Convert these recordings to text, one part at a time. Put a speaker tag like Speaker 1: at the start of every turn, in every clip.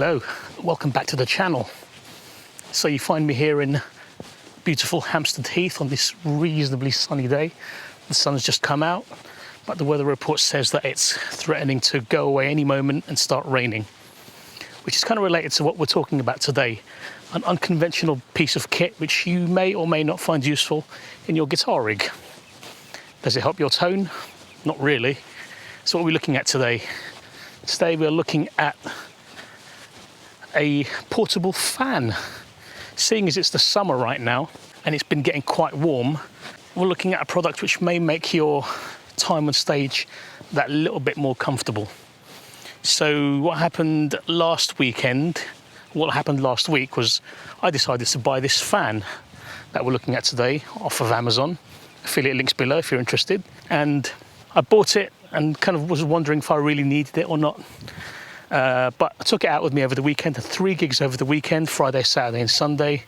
Speaker 1: Hello, welcome back to the channel. So you find me here in beautiful Hampstead Heath on this reasonably sunny day. The sun's just come out, but the weather report says that it's threatening to go away any moment and start raining, which is kind of related to what we're talking about today. An unconventional piece of kit which you may or may not find useful in your guitar rig. Does it help your tone? Not really. So what are we looking at today? Today we're looking at a portable fan. Seeing as it's the summer right now and it's been getting quite warm, we're looking at a product which may make your time on stage that little bit more comfortable. So what happened last week was I decided to buy this fan that we're looking at today off of Amazon. Affiliate links below if you're interested. And I bought it and kind of was wondering if I really needed it or not. But I took it out with me over the weekend, had 3 gigs over the weekend, Friday, Saturday and Sunday.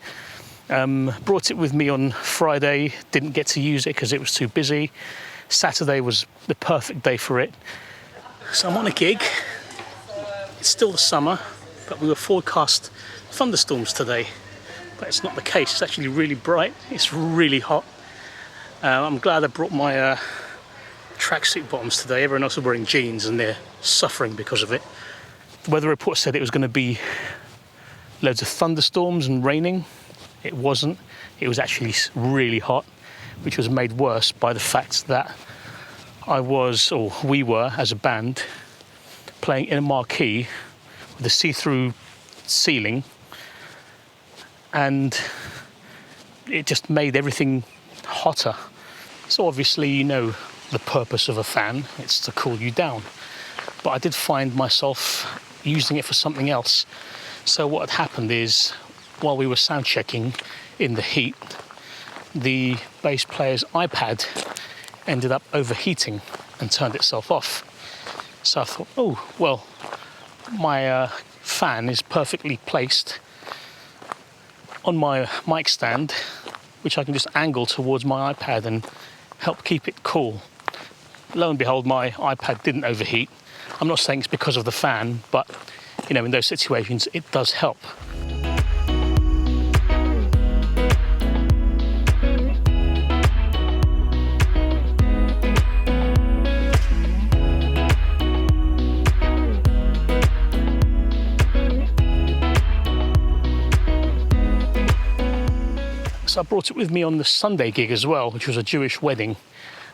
Speaker 1: Brought it with me on Friday, didn't get to use it because it was too busy. Saturday was the perfect day for it. So I'm on a gig. It's still the summer, but we were forecast thunderstorms today. But it's not the case, it's actually really bright, it's really hot. I'm glad I brought my tracksuit bottoms today. Everyone else is wearing jeans and they're suffering because of it. The weather report said it was going to be loads of thunderstorms and raining. It wasn't. It was actually really hot, which was made worse by the fact that we were, as a band, playing in a marquee with a see-through ceiling, and it just made everything hotter. So obviously you know the purpose of a fan, it's to cool you down. But I did find myself using it for something else. So what had happened is, while we were sound checking in the heat, the bass player's iPad ended up overheating and turned itself off. So I thought, oh, well, my fan is perfectly placed on my mic stand, which I can just angle towards my iPad and help keep it cool. Lo and behold, my iPad didn't overheat. I'm not saying it's because of the fan, but you know, in those situations, it does help. So I brought it with me on the Sunday gig as well, which was a Jewish wedding.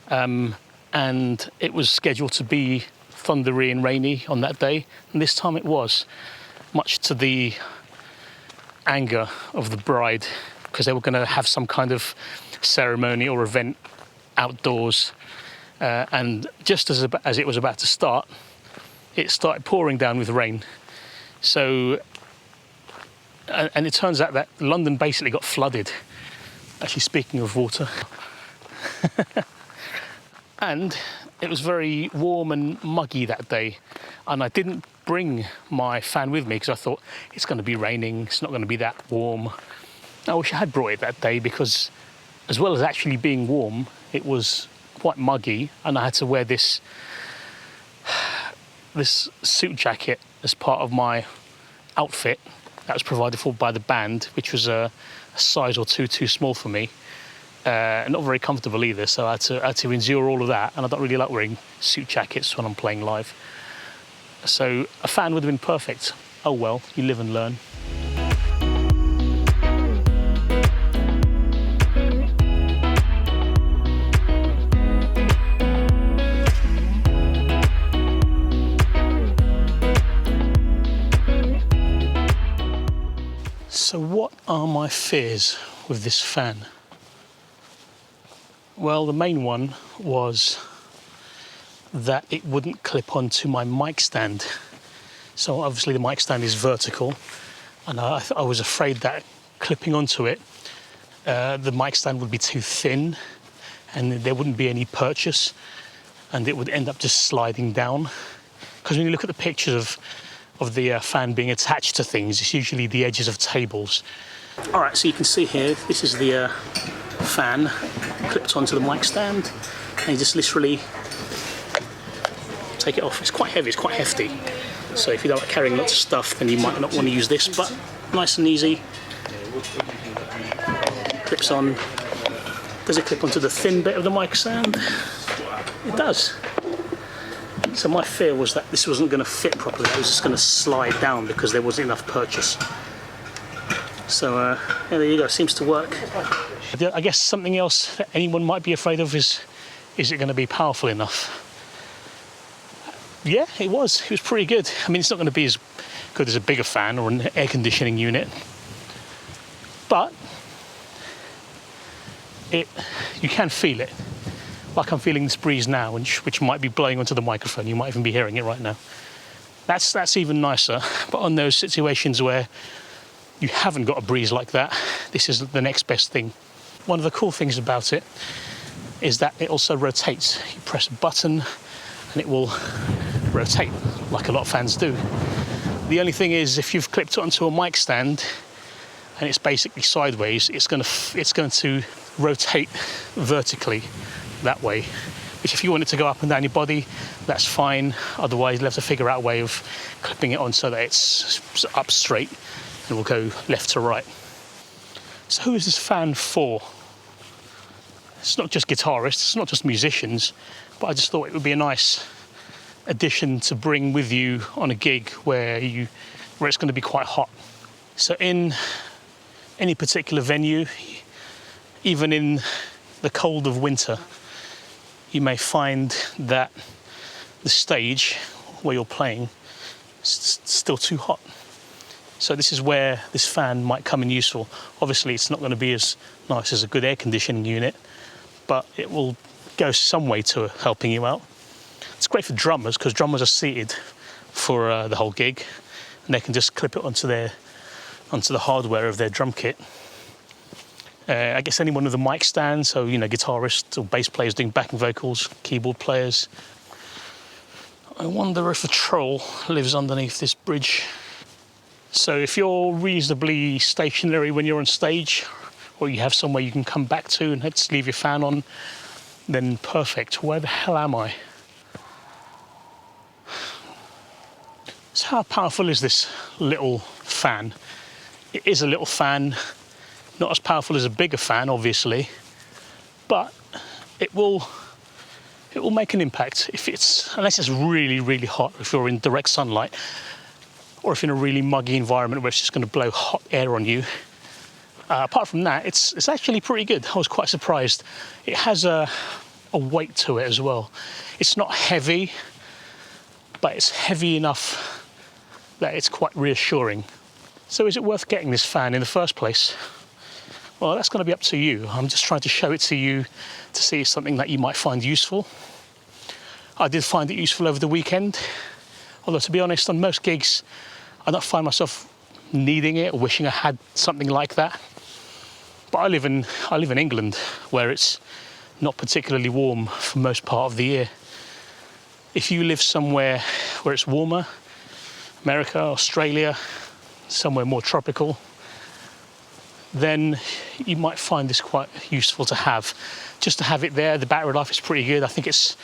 Speaker 1: And it was scheduled to be thundery and rainy on that day, and this time it was, much to the anger of the bride, because they were going to have some kind of ceremony or event outdoors, and just as it was about to start, it started pouring down with rain. So, and it turns out that London basically got flooded. Actually, speaking of water. And it was very warm and muggy that day, and I didn't bring my fan with me because I thought it's going to be raining, it's not going to be that warm. I wish I had brought it that day, because as well as actually being warm, it was quite muggy, and I had to wear this suit jacket as part of my outfit that was provided for by the band, which was a size or two too small for me. Not very comfortable either, so I had to endure all of that, and I don't really like wearing suit jackets when I'm playing live. So a fan would have been perfect. Oh well, you live and learn. So what are my fears with this fan? Well, the main one was that it wouldn't clip onto my mic stand. So obviously the mic stand is vertical, and I was afraid that clipping onto it, the mic stand would be too thin and there wouldn't be any purchase, and it would end up just sliding down. Because when you look at the pictures of the fan being attached to things, it's usually the edges of tables. All right, so you can see here, this is the fan clipped onto the mic stand, and you just literally take it off. It's quite heavy, it's quite hefty. So if you don't like carrying lots of stuff, then you might not want to use this, but nice and easy. Clips on. Does it clip onto the thin bit of the mic stand? It does. So my fear was that this wasn't going to fit properly. It was just going to slide down because there wasn't enough purchase. So yeah, there you go. Seems to work. I guess something else that anyone might be afraid of is it going to be powerful enough? Yeah, it was. It was pretty good. I mean, it's not going to be as good as a bigger fan or an air conditioning unit, but you can feel it. Like I'm feeling this breeze now, which might be blowing onto the microphone. You might even be hearing it right now. That's even nicer. But on those situations where you haven't got a breeze like that, this is the next best thing. One of the cool things about it is that it also rotates. You press a button and it will rotate like a lot of fans do. The only thing is, if you've clipped it onto a mic stand and it's basically sideways, it's going to rotate vertically that way, which if you want it to go up and down your body, that's fine. Otherwise, you'll have to figure out a way of clipping it on so that it's up straight and will go left to right. So who is this fan for? It's not just guitarists, it's not just musicians, but I just thought it would be a nice addition to bring with you on a gig where it's going to be quite hot. So in any particular venue, even in the cold of winter, you may find that the stage where you're playing is still too hot. So this is where this fan might come in useful. Obviously, it's not going to be as nice as a good air conditioning unit, but it will go some way to helping you out. It's great for drummers because drummers are seated for the whole gig, and they can just clip it onto the hardware of their drum kit. I guess anyone with a mic stand, so guitarists or bass players doing backing vocals, keyboard players. I wonder if a troll lives underneath this bridge. So if you're reasonably stationary when you're on stage, or you have somewhere you can come back to and just leave your fan on, then perfect. Where the hell am I? So how powerful is this little fan? It is a little fan, not as powerful as a bigger fan, obviously, but it will make an impact unless it's really, really hot, if you're in direct sunlight, or if you're in a really muggy environment where it's just going to blow hot air on you. Apart from that, it's actually pretty good. I was quite surprised. It has a weight to it as well. It's not heavy, but it's heavy enough that it's quite reassuring. So is it worth getting this fan in the first place? Well, that's going to be up to you. I'm just trying to show it to you to see if it's something that you might find useful. I did find it useful over the weekend, although to be honest, on most gigs, I don't find myself needing it or wishing I had something like that. But I live in England, where it's not particularly warm for most part of the year. If you live somewhere where it's warmer, America, Australia, somewhere more tropical, then you might find this quite useful to have. Just to have it there, the battery life is pretty good. I think it's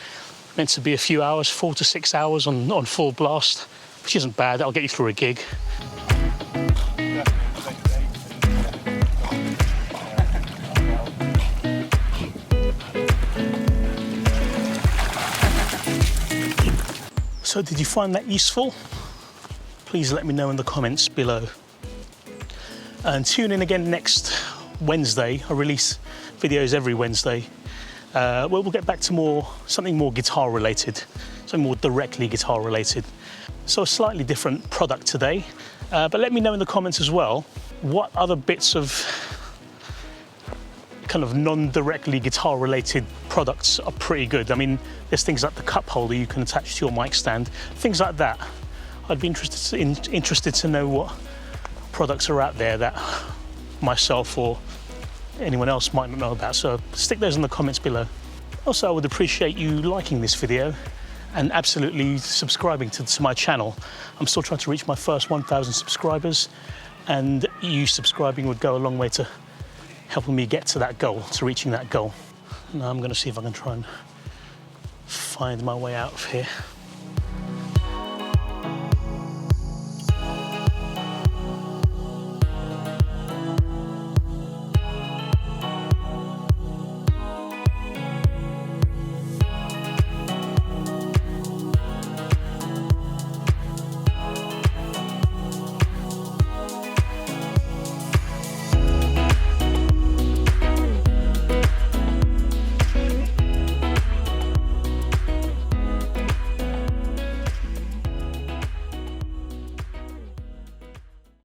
Speaker 1: meant to be a few hours, 4 to 6 hours on full blast, which isn't bad. That'll get you through a gig. So did you find that useful? Please let me know in the comments below. And tune in again next Wednesday. I release videos every Wednesday. We'll get back to something more guitar related, something more directly guitar related. So a slightly different product today. But let me know in the comments as well, what other bits of kind of non-directly guitar related products are pretty good. I mean, there's things like the cup holder you can attach to your mic stand, things like that. I'd be interested to know what products are out there that myself or anyone else might not know about, so stick those in the comments below. Also, I would appreciate you liking this video and absolutely subscribing to my channel. I'm still trying to reach my first 1,000 subscribers, and you subscribing would go a long way to helping me get to that goal, to reaching that goal. Now I'm going to see if I can try and find my way out of here.